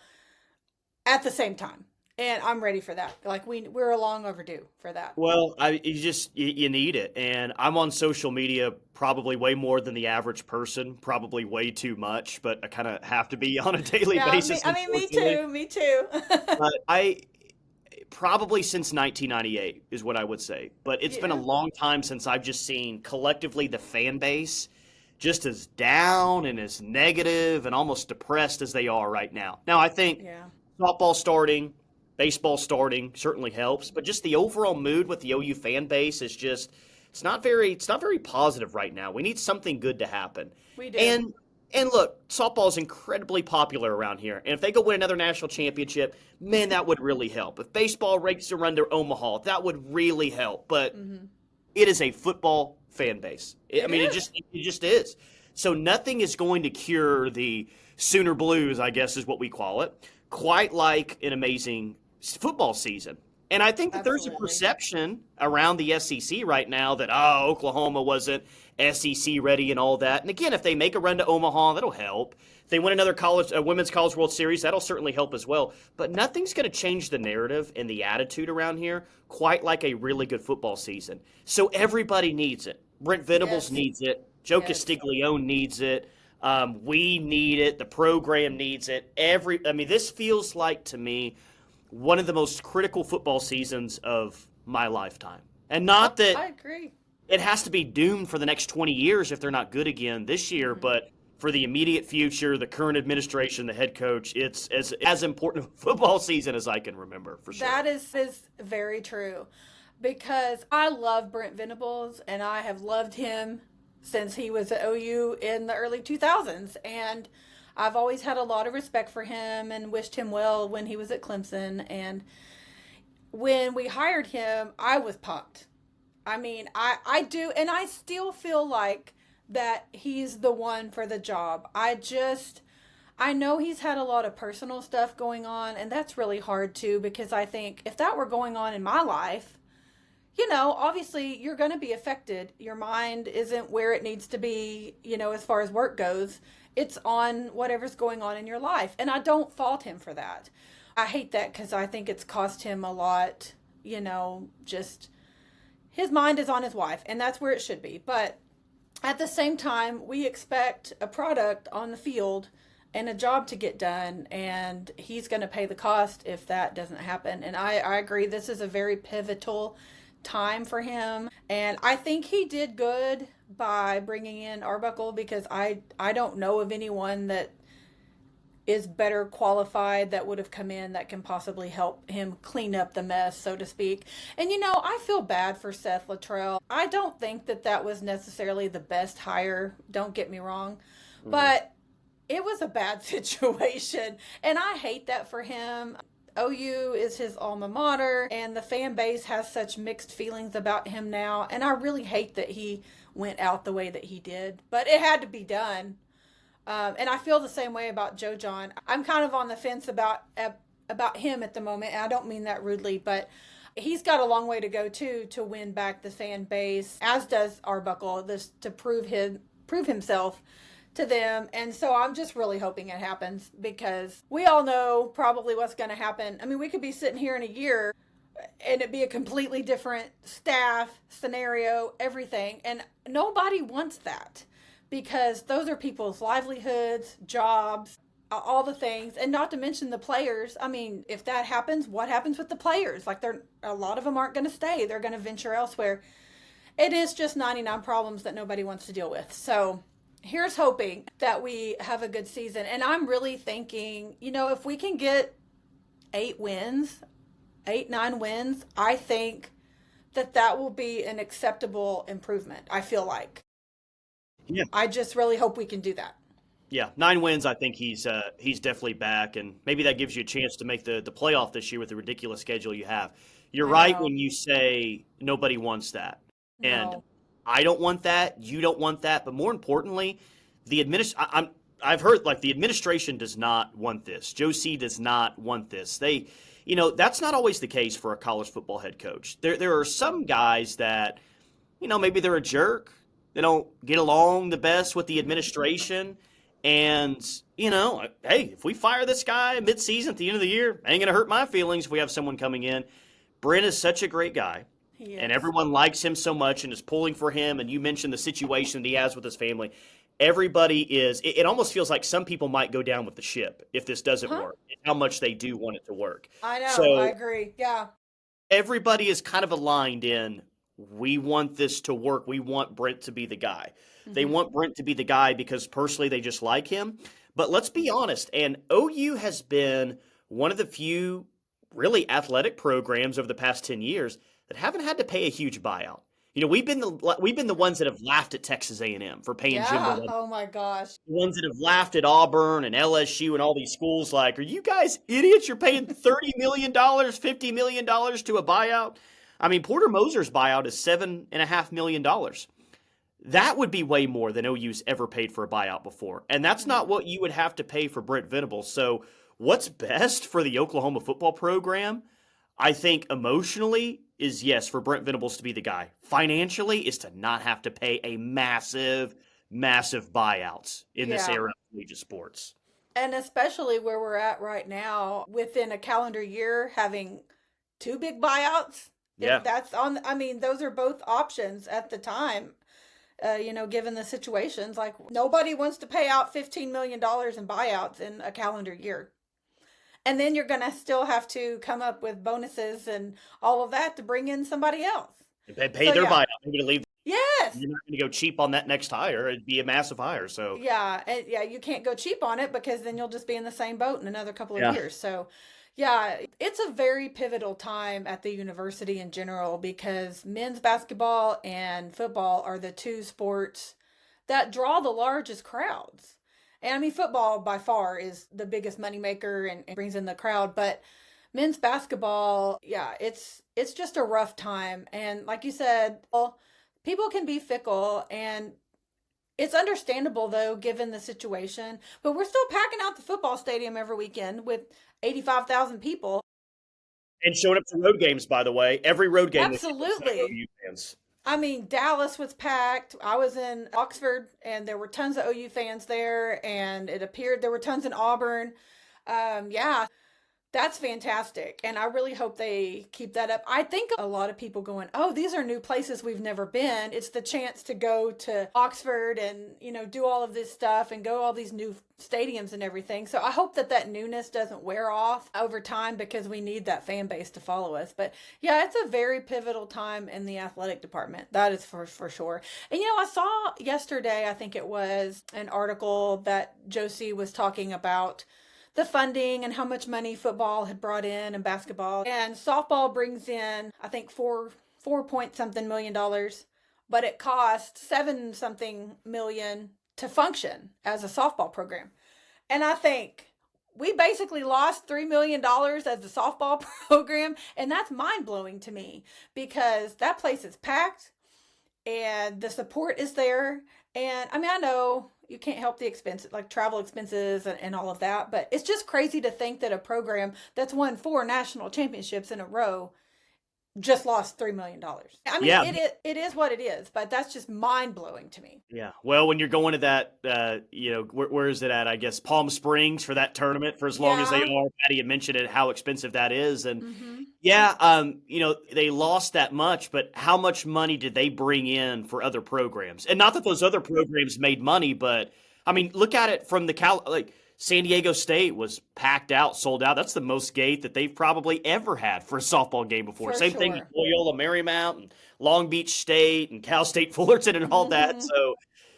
at the same time. And I'm ready for that. Like, we're long overdue for that. Well, you need it. And I'm on social media probably way more than the average person, probably way too much, but I kind of have to be on a daily basis. Me too. But I probably since 1998 is what I would say. But it's been a long time since I've just seen collectively the fan base just as down and as negative and almost depressed as they are right now. Now, I think softball starting, baseball starting certainly helps, but just the overall mood with the OU fan base is just it's not very positive right now. We need something good to happen. We do. And look, softball is incredibly popular around here. And if they go win another national championship, man, that would really help. If baseball makes a run to Omaha, that would really help. But it is a football fan base. It just is. So nothing is going to cure the Sooner Blues, I guess is what we call it, quite like an amazing football season. And I think that there's a perception around the SEC right now that, Oklahoma wasn't SEC ready and all that. And again, if they make a run to Omaha, that'll help. If they win another Women's College World Series, that'll certainly help as well. But nothing's going to change the narrative and the attitude around here quite like a really good football season. So everybody needs it. Brent Venables needs it. Joe Castiglione needs it. We need it. The program needs it. This feels like, to me, one of the most critical football seasons of my lifetime. And not that I agree. It has to be doomed for the next 20 years if they're not good again this year, but for the immediate future, the current administration, the head coach, it's as important a football season as I can remember, for sure. That is very true, because I love Brent Venables, and I have loved him since he was at OU in the early 2000s, and I've always had a lot of respect for him and wished him well when he was at Clemson. And when we hired him, I was pumped. I mean, I do, and I still feel like that he's the one for the job. I know he's had a lot of personal stuff going on, and that's really hard too, because I think if that were going on in my life, obviously you're going to be affected. Your mind isn't where it needs to be, as far as work goes. It's on whatever's going on in your life. And I don't fault him for that. I hate that because I think it's cost him a lot, just his mind is on his wife, and that's where it should be. But at the same time, we expect a product on the field and a job to get done, and he's going to pay the cost if that doesn't happen. And I agree, this is a very pivotal time for him, and I think he did good by bringing in Arbuckle, because I don't know of anyone that is better qualified that would have come in that can possibly help him clean up the mess, so to speak. And I feel bad for Seth Luttrell. I don't think that was necessarily the best hire, don't get me wrong, but it was a bad situation, and I hate that for him. OU is his alma mater, and the fan base has such mixed feelings about him now, and I really hate that he went out the way that he did, but it had to be done. And I feel the same way about Joe John. I'm kind of on the fence about him at the moment, and I don't mean that rudely, but he's got a long way to go too to win back the fan base, as does Arbuckle, this to prove himself to them. And so I'm just really hoping it happens, because we all know probably what's going to happen. I mean, we could be sitting here in a year and it'd be a completely different staff, scenario, everything. And nobody wants that, because those are people's livelihoods, jobs, all the things, and not to mention the players. I mean, if that happens, what happens with the players? Like, a lot of them aren't going to stay. They're going to venture elsewhere. It is just 99 problems that nobody wants to deal with. So here's hoping that we have a good season. And I'm really thinking, if we can get 9 wins, I think that will be an acceptable improvement, I feel like. Yeah. I just really hope we can do that. Yeah, 9 wins. I think he's definitely back, and maybe that gives you a chance to make the playoff this year with the ridiculous schedule you have. You're right when you say nobody wants that, and I don't want that. You don't want that, but more importantly, I've heard like the administration does not want this. Joe C does not want this. That's not always the case for a college football head coach. There are some guys that, maybe they're a jerk. They don't get along the best with the administration. And, hey, if we fire this guy midseason at the end of the year, ain't going to hurt my feelings if we have someone coming in. Brent is such a great guy. And everyone likes him so much and is pulling for him. And you mentioned the situation that he has with his family. Everybody is – it almost feels like some people might go down with the ship if this doesn't work, how much they do want it to work. I know. I agree. Yeah. Everybody is kind of aligned in – we want this to work. We want Brent to be the guy. Mm-hmm. They want Brent to be the guy because personally they just like him. But let's be honest, and OU has been one of the few really athletic programs over the past 10 years that haven't had to pay a huge buyout. We've been the ones that have laughed at Texas A&M for paying Jim Boylan. Oh my gosh. The ones that have laughed at Auburn and LSU and all these schools like, are you guys idiots? You're paying $30 million, $50 million to a buyout? I mean, Porter Moser's buyout is $7.5 million. That would be way more than OU's ever paid for a buyout before. And that's not what you would have to pay for Brent Venables. So what's best for the Oklahoma football program, I think emotionally, is yes, for Brent Venables to be the guy. Financially, is to not have to pay a massive, massive buyouts in this era of collegiate sports. And especially where we're at right now, within a calendar year, having 2 big buyouts. Yeah. Those are both options at the time, given the situations. Like, nobody wants to pay out $15 million in buyouts in a calendar year. And then you're going to still have to come up with bonuses and all of that to bring in somebody else. Pay their buyout. They're going to leave. Yes. You're not going to go cheap on that next hire. It'd be a massive hire. So you can't go cheap on it, because then you'll just be in the same boat in another couple of years. So yeah, it's a very pivotal time at the university in general, because men's basketball and football are the 2 sports that draw the largest crowds. And I mean, football by far is the biggest moneymaker and brings in the crowd, but men's basketball, yeah, it's just a rough time. And like you said, well, people can be fickle, and it's understandable though, given the situation. But we're still packing out the football stadium every weekend with 85,000 people. And showing up to road games, by the way. Every road game was Absolutely. OU fans. I mean, Dallas was packed. I was in Oxford, and there were tons of OU fans there, and it appeared there were tons in Auburn. Yeah, that's fantastic. And I really hope they keep that up. I think a lot of people going, oh, these are new places we've never been. It's the chance to go to Oxford and, do all of this stuff and go all these new stadiums and everything. So I hope that newness doesn't wear off over time, because we need that fan base to follow us. But yeah, it's a very pivotal time in the athletic department. That is for sure. And, I saw yesterday, I think it was an article that Josie was talking about the funding and how much money football had brought in and basketball. And softball brings in, I think, four point something million dollars, but it costs 7 something million to function as a softball program. And I think we basically lost $3 million as the softball program. And that's mind blowing to me, because that place is packed and the support is there. And I mean, I know you can't help the expenses, like travel expenses and all of that, but it's just crazy to think that a program that's won 4 national championships in a row just lost $3 million. I mean, Yeah. it is what it is, but that's just mind blowing to me. Yeah. Well, when you're going to that, where is it at? I guess Palm Springs for that tournament for as long as they Yeah. are. Patty had mentioned it, how expensive that is. And Mm-hmm. yeah, they lost that much, but how much money did they bring in for other programs? And not that those other programs made money, but I mean, look at it from San Diego State was packed out, sold out. That's the most gate that they've probably ever had for a softball game before. For Same thing with sure. Loyola Marymount and Long Beach State and Cal State Fullerton and all that. Mm-hmm. So,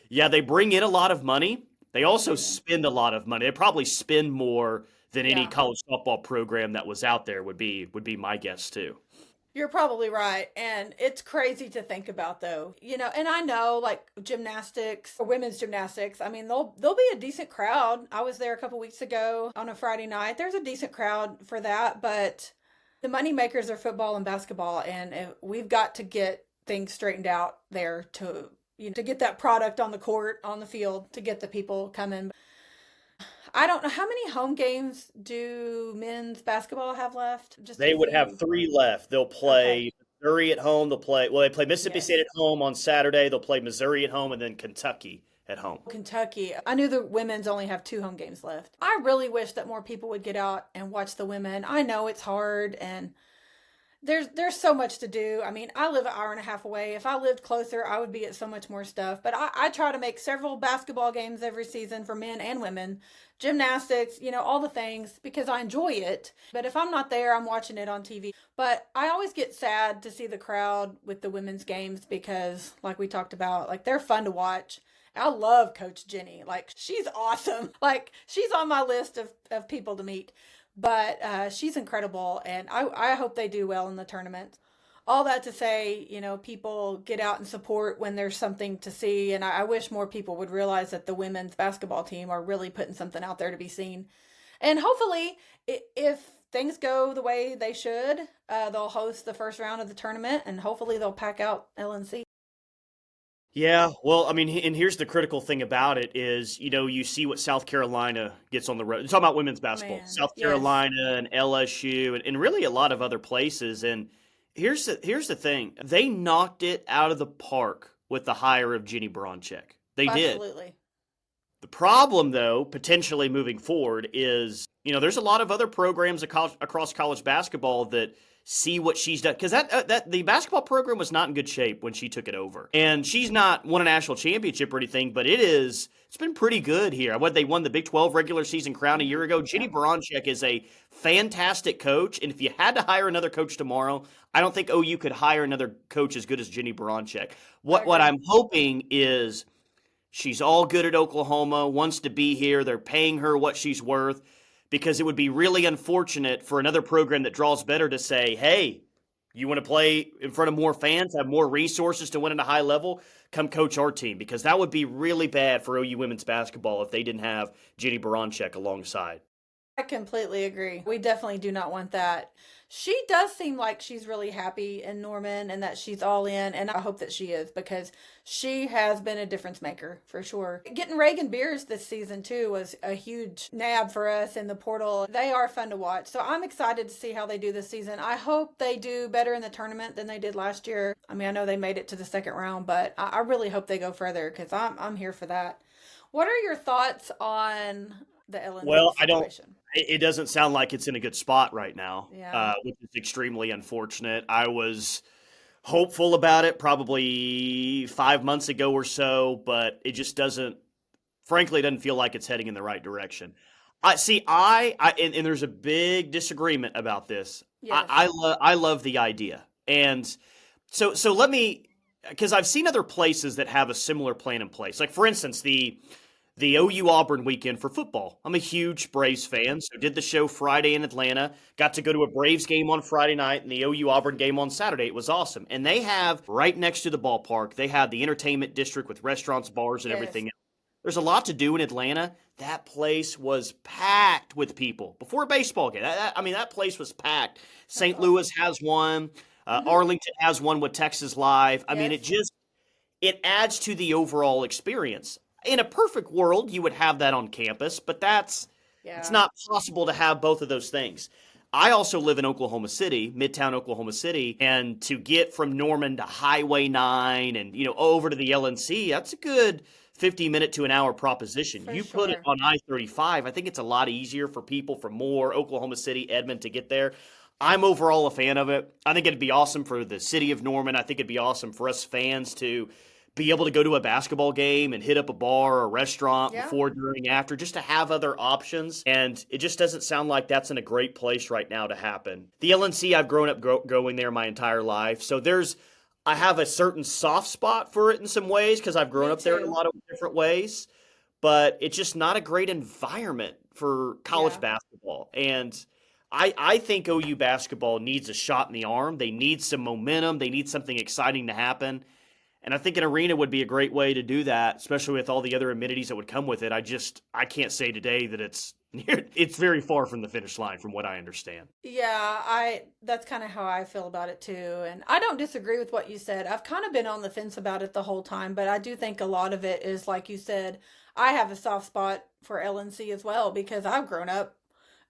yeah, they bring in a lot of money. They also Yeah. spend a lot of money. They probably spend more than any Yeah. college softball program that was out there would be my guess too. You're probably right. And it's crazy to think about though. And I know like gymnastics or women's gymnastics, I mean, they'll be a decent crowd. I was there a couple weeks ago on a Friday night. There's a decent crowd for that, but the money makers are football and basketball, and we've got to get things straightened out there to get that product on the court, on the field, to get the people coming. I don't know, how many home games do men's basketball have left? Just a They would have few. 3 left. They'll Okay. play Missouri at home. They play Mississippi State Yes. at home on Saturday. They'll play Missouri at home and then Kentucky at home. Kentucky. I knew the women's only have 2 home games left. I really wish that more people would get out and watch the women. I know it's hard, and there's so much to do. I mean, I live an hour and a half away. If I lived closer, I would be at so much more stuff. But I try to make several basketball games every season for men and women, gymnastics, all the things, because I enjoy it. But if I'm not there, I'm watching it on TV. But I always get sad to see the crowd with the women's games, because, like we talked about, like they're fun to watch. I love Coach Jenny. Like, she's awesome. Like, she's on my list of people to meet. But she's incredible, and I hope they do well in the tournament. All that to say, people get out and support when there's something to see, and I wish more people would realize that the women's basketball team are really putting something out there to be seen. And hopefully, if things go the way they should, they'll host the first round of the tournament, and hopefully they'll pack out LNC. Yeah, well, I mean, and here's the critical thing about it is, you see what South Carolina gets on the road. Talking about women's basketball, Man, South yes. Carolina and LSU and really a lot of other places. And here's the thing. They knocked it out of the park with the hire of Jenny Bronchek. They did. Absolutely. The problem, though, potentially moving forward is, there's a lot of other programs across college basketball that see what she's done. Because that the basketball program was not in good shape when she took it over. And she's not won a national championship or anything, but it's been pretty good here. They won the Big 12 regular season crown a year ago. Jenny Yeah. Bronchek is a fantastic coach. And if you had to hire another coach tomorrow, I don't think OU could hire another coach as good as Jenny Bronchek. I What agree. I'm hoping is she's all good at Oklahoma, wants to be here. They're paying her what she's worth, because it would be really unfortunate for another program that draws better to say, hey, you want to play in front of more fans, have more resources to win at a high level, come coach our team, because that would be really bad for OU women's basketball if they didn't have Jenny Baranchek alongside. I completely agree. We definitely do not want that. She does seem like she's really happy in Norman and that she's all in, and I hope that she is because she has been a difference maker for sure. Getting Reagan Beers this season too was a huge nab for us in the portal. They are fun to watch, so I'm excited to see how they do this season. I hope they do better in the tournament than they did last year. I mean, I know they made it to the second round, but I really hope they go further because I'm here for that. What are your thoughts on the Well, LNC I don't. situation? It doesn't sound like it's in a good spot right now, Yeah. which is extremely unfortunate. I was hopeful about it probably 5 months ago or so, but it just doesn't. Frankly, it doesn't feel like it's heading in the right direction. I see. And there's a big disagreement about this. Yes. I love the idea, and so let me, because I've seen other places that have a similar plan in place. Like for instance, the OU Auburn weekend for football. I'm a huge Braves fan, so did the show Friday in Atlanta. Got to go to a Braves game on Friday night and the OU Auburn game on Saturday. It was awesome. And they have right next to the ballpark, they have the entertainment district with restaurants, bars, and Yes. everything. There's a lot to do in Atlanta. That place was packed with people before a baseball game. I mean, that place was packed. St. awesome. Louis has one. Arlington has one with Texas Live. I mean, Yes. it adds to the overall experience. In a perfect world, you would have that on campus, but it's Yeah. not possible to have both of those things. I also live in Oklahoma City, Midtown Oklahoma City, and to get from Norman to Highway 9 and over to the LNC, that's a good 50-minute to an hour proposition. For You put it sure. on I-35, I think it's a lot easier for people from Moore, Oklahoma City, Edmond to get there. I'm overall a fan of it. I think it'd be awesome for the city of Norman. I think it'd be awesome for us fans to be able to go to a basketball game and hit up a bar or a restaurant Yeah. before, during, after, just to have other options. And it just doesn't sound like that's in a great place right now to happen. The LNC, I've grown up going there my entire life. So I have a certain soft spot for it in some ways because I've grown Me up there in a too. lot of different ways. But it's just not a great environment for college Yeah. basketball. And I think OU basketball needs a shot in the arm. They need some momentum. They need something exciting to happen. And I think an arena would be a great way to do that, especially with all the other amenities that would come with it. I can't say today that it's very far from the finish line from what I understand. Yeah, that's kind of how I feel about it too. And I don't disagree with what you said. I've kind of been on the fence about it the whole time, but I do think a lot of it is like you said, I have a soft spot for LNC as well because I've grown up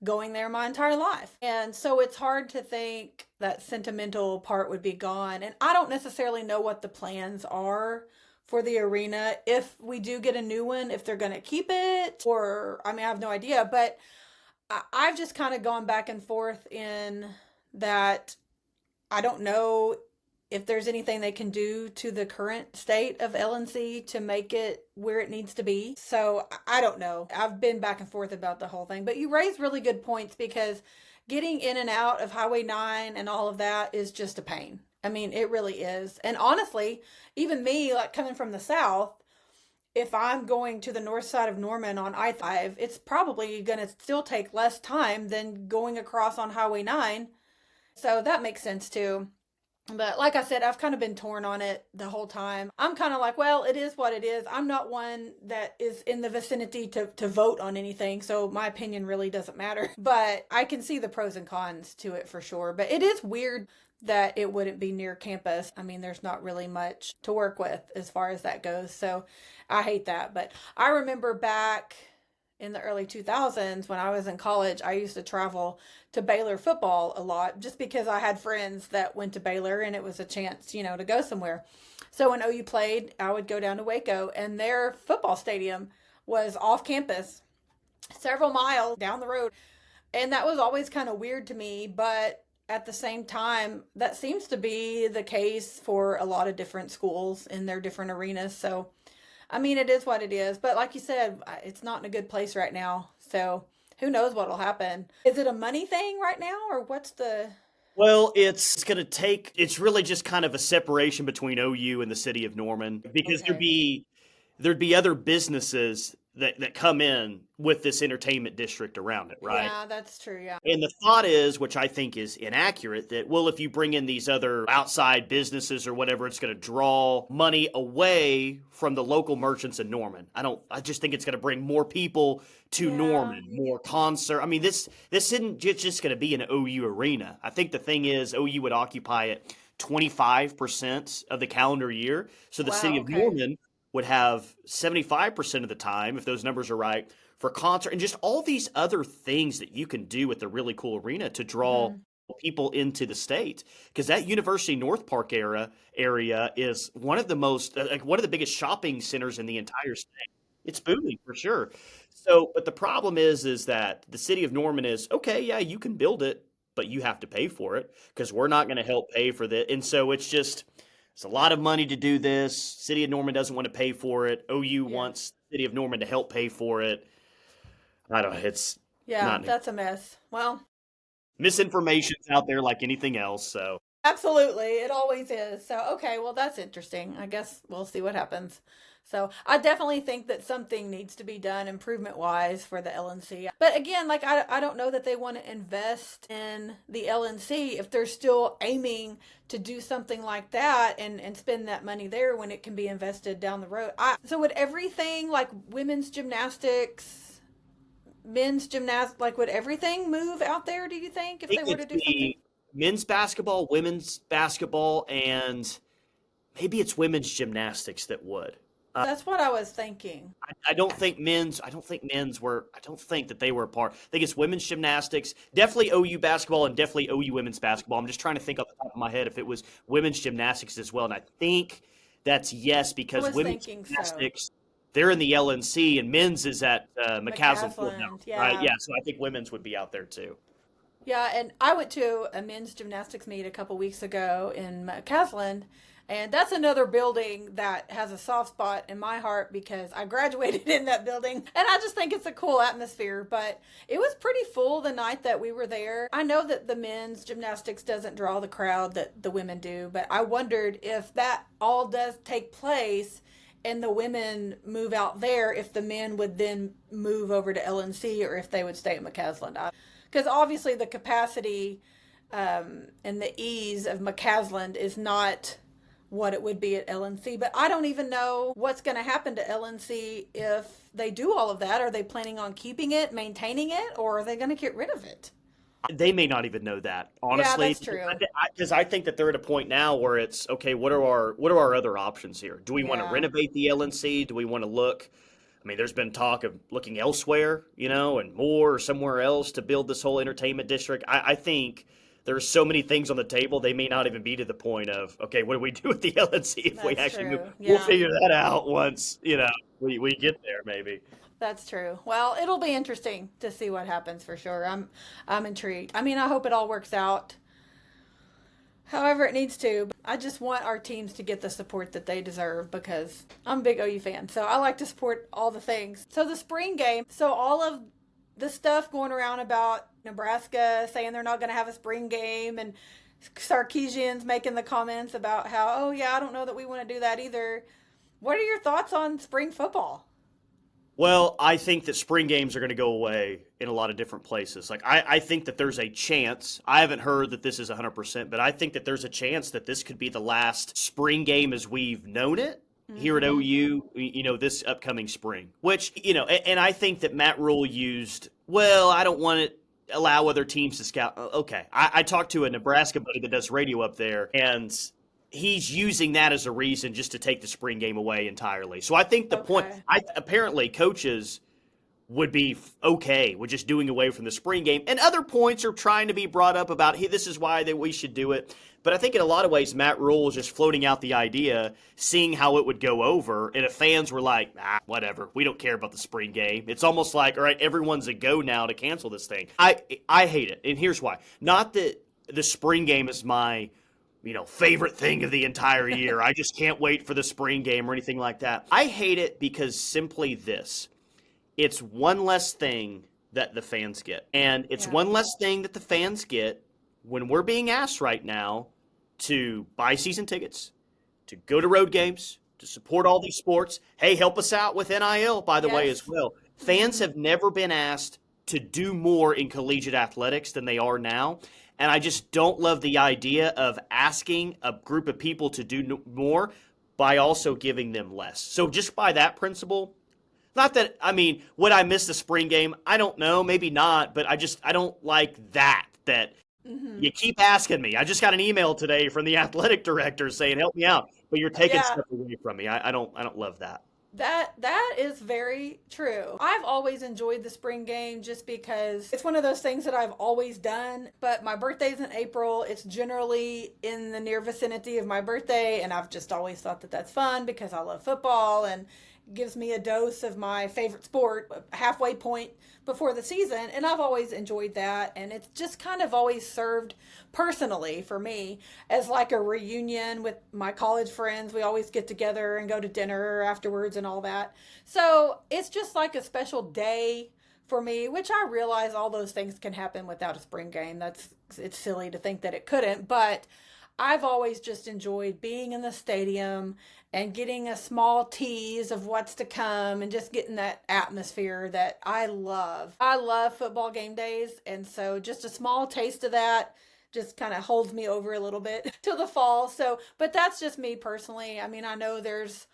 going there my entire life. And so it's hard to think that sentimental part would be gone. And I don't necessarily know what the plans are for the arena if we do get a new one, if they're going to keep it, or I mean, I have no idea. But I've just kind of gone back and forth in that I don't know if there's anything they can do to the current state of LNC to make it where it needs to be. So I don't know. I've been back and forth about the whole thing. But you raise really good points because getting in and out of Highway 9 and all of that is just a pain. I mean, it really is. And honestly, even me, like coming from the south, if I'm going to the north side of Norman on I-5, it's probably going to still take less time than going across on Highway 9. So that makes sense too. But like I said, I've kind of been torn on it the whole time. I'm kind of like, well, it is what it is. I'm not one that is in the vicinity to vote on anything, so my opinion really doesn't matter. But I can see the pros and cons to it for sure. But it is weird that it wouldn't be near campus. I mean, there's not really much to work with as far as that goes. So I hate that. But I remember back in the early 2000s when I was in college, I used to travel to Baylor football a lot just because I had friends that went to Baylor and it was a chance, to go somewhere. So when OU played, I would go down to Waco and their football stadium was off campus several miles down the road. And that was always kind of weird to me, but at the same time, that seems to be the case for a lot of different schools in their different arenas. So I mean, it is what it is. But like you said, it's not in a good place right now. So who knows what'll happen? Is it a money thing right now or what's the... Well, it's really just kind of a separation between OU and the city of Norman because Okay. there'd be other businesses that come in with this entertainment district around it, right? Yeah, that's true. Yeah. And the thought is, which I think is inaccurate, that, well, if you bring in these other outside businesses or whatever, it's going to draw money away from the local merchants in Norman. I just think it's going to bring more people to Norman, more concert. I mean, this isn't just going to be an OU arena. I think the thing is, OU would occupy it 25% of the calendar year. So the city of Norman would have 75% of the time, if those numbers are right, for concert and just all these other things that you can do with the really cool arena to draw people into the state. Because that University North Park area is one of the most, one of the biggest shopping centers in the entire state. It's booming for sure. So, but the problem is that the city of Norman is, okay, yeah, you can build it, but you have to pay for it because we're not going to help pay for that. And so it's a lot of money to do this. City of Norman doesn't want to pay for it. OU wants the city of Norman to help pay for it. I don't know. It's that's a mess. Well, misinformation's out there like anything else. So absolutely, it always is. So okay, well that's interesting. I guess we'll see what happens. So I definitely think that something needs to be done improvement wise for the LNC. But again, like I don't know that they want to invest in the LNC if they're still aiming to do something like that and spend that money there when it can be invested down the road. So would everything like women's gymnastics, men's gymnastics, like would everything move out there, do you think, if they were to do something? Men's basketball, women's basketball, and maybe it's women's gymnastics that would. That's what I was thinking. I don't think that they were a part. I think it's women's gymnastics, definitely OU basketball, and definitely OU women's basketball. I'm just trying to think off the top of my head if it was women's gymnastics as well. And I think that's yes, because women's gymnastics, they're in the LNC, and men's is at McCaslin. Right? Yeah, so I think women's would be out there too. Yeah, and I went to a men's gymnastics meet a couple weeks ago in McCaslin. And that's another building that has a soft spot in my heart because I graduated in that building. And I just think it's a cool atmosphere. But it was pretty full the night that we were there. I know that the men's gymnastics doesn't draw the crowd that the women do. But I wondered if that all does take place and the women move out there, if the men would then move over to LNC or if they would stay at McCaslin. Because obviously the capacity and the ease of McCaslin is not what it would be at LNC, but I don't even know what's going to happen to LNC if they do all of that. Are they planning on keeping it, maintaining it, or are they going to get rid of it? They may not even know that, honestly. Yeah, that's true. Because I think that they're at a point now where it's, okay, what are our other options here? Do we want to renovate the LNC? Do we want to look? I mean, there's been talk of looking elsewhere, and more or somewhere else to build this whole entertainment district. I think there's so many things on the table, they may not even be to the point of, okay, what do we do with the LNC if we actually move? Yeah. We'll figure that out once, we get there maybe. That's true. Well, it'll be interesting to see what happens for sure. I'm intrigued. I mean, I hope it all works out however it needs to. I just want our teams to get the support that they deserve because I'm a big OU fan. So I like to support all the things. So the spring game, so all of the stuff going around about Nebraska saying they're not going to have a spring game and Sarkisian's making the comments about how, oh yeah, I don't know that we want to do that either. What are your thoughts on spring football? Well, I think that spring games are going to go away in a lot of different places. Like I think that there's a chance, I haven't heard that this is 100%, but I think that there's a chance that this could be the last spring game as we've known it here at OU, this upcoming spring, which, and I think that Matt Rule used, well, I don't want to allow other teams to scout. Okay. I talked to a Nebraska buddy that does radio up there, and he's using that as a reason just to take the spring game away entirely. So I think the point, apparently coaches would be okay with just doing away from the spring game. And other points are trying to be brought up about, hey, this is why we should do it. But I think in a lot of ways, Matt Rule is just floating out the idea, seeing how it would go over. And if fans were like, whatever, we don't care about the spring game. It's almost like, all right, everyone's a go now to cancel this thing. I hate it. And here's why. Not that the spring game is my favorite thing of the entire year. I just can't wait for the spring game or anything like that. I hate it because simply this. It's one less thing that the fans get. And it's one less thing that the fans get when we're being asked right now to buy season tickets, to go to road games, to support all these sports. Hey, help us out with NIL, by the way, as well. Fans have never been asked to do more in collegiate athletics than they are now. And I just don't love the idea of asking a group of people to do more by also giving them less. So just by that principle, not that, I mean, would I miss the spring game? I don't know, maybe not, but I don't like that you keep asking me. I just got an email today from the athletic director saying, help me out, but you're taking stuff away from me. I don't love that. That is very true. I've always enjoyed the spring game just because it's one of those things that I've always done. But my birthday's in April. It's generally in the near vicinity of my birthday. And I've just always thought that that's fun because I love football and gives me a dose of my favorite sport, a halfway point before the season. And I've always enjoyed that. And it's just kind of always served personally for me as like a reunion with my college friends. We always get together and go to dinner afterwards and all that. So it's just like a special day for me, which I realize all those things can happen without a spring game. It's silly to think that it couldn't, but I've always just enjoyed being in the stadium and getting a small tease of what's to come and just getting that atmosphere that I love. I love football game days, and so just a small taste of that just kind of holds me over a little bit till the fall. So, but that's just me personally. I mean, I know there's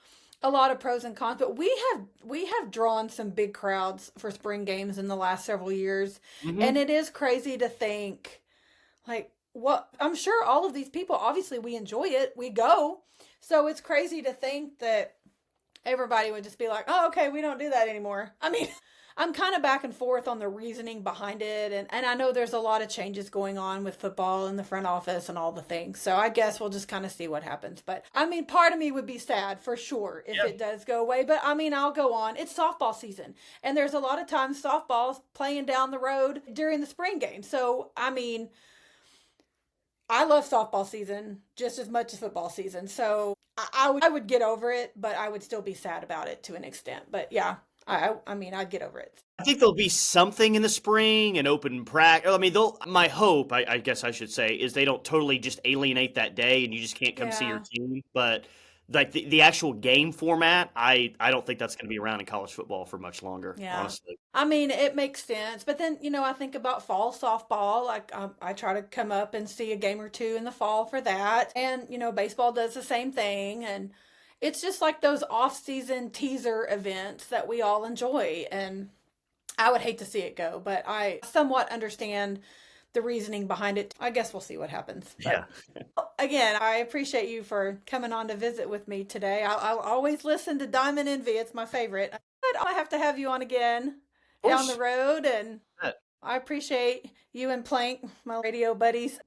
a lot of pros and cons, but we have drawn some big crowds for spring games in the last several years, and it is crazy to think, like, what I'm sure all of these people, obviously we enjoy it, we go. So it's crazy to think that everybody would just be like, oh, okay, we don't do that anymore. I mean, I'm kind of back and forth on the reasoning behind it. And I know there's a lot of changes going on with football in the front office and all the things. So I guess we'll just kind of see what happens. But I mean, part of me would be sad for sure if it does go away. But I mean, I'll go on. It's softball season. And there's a lot of times softball's playing down the road during the spring game. So, I mean, I love softball season just as much as football season. So I would get over it, but I would still be sad about it to an extent. But yeah, I mean, I'd get over it. I think there'll be something in the spring, an open practice. I mean, my hope, I guess I should say, is they don't totally just alienate that day and you just can't come see your team. But like the actual game format, I don't think that's going to be around in college football for much longer, honestly. I mean, it makes sense. But then, I think about fall softball. Like, I try to come up and see a game or two in the fall for that. And, baseball does the same thing. And it's just like those off-season teaser events that we all enjoy. And I would hate to see it go, but I somewhat understand the reasoning behind it. I guess we'll see what happens. But again, I appreciate you for coming on to visit with me today. I'll always listen to Diamond Envy. It's my favorite. But I'll have to have you on again down the road. And I appreciate you and Plank, my radio buddies.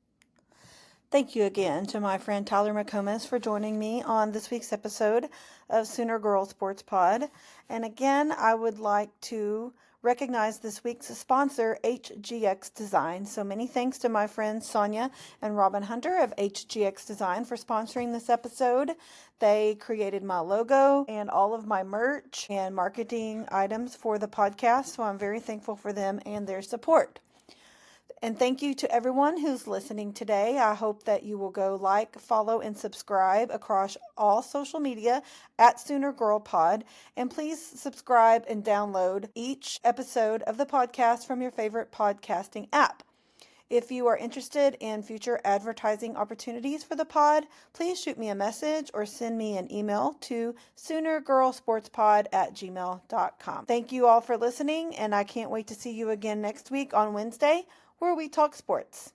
Thank you again to my friend Tyler McComas for joining me on this week's episode of Sooner Girl Sports Pod. And again, I would like to recognize this week's sponsor, HGX Design. So many thanks to my friends Sonia and Robin Hunter of HGX Design for sponsoring this episode. They created my logo and all of my merch and marketing items for the podcast. So I'm very thankful for them and their support. And thank you to everyone who's listening today. I hope that you will go like, follow, and subscribe across all social media at Sooner Girl Pod. And please subscribe and download each episode of the podcast from your favorite podcasting app. If you are interested in future advertising opportunities for the pod, please shoot me a message or send me an email to soonergirlsportspod@gmail.com. Thank you all for listening, and I can't wait to see you again next week on Wednesday, where we talk sports.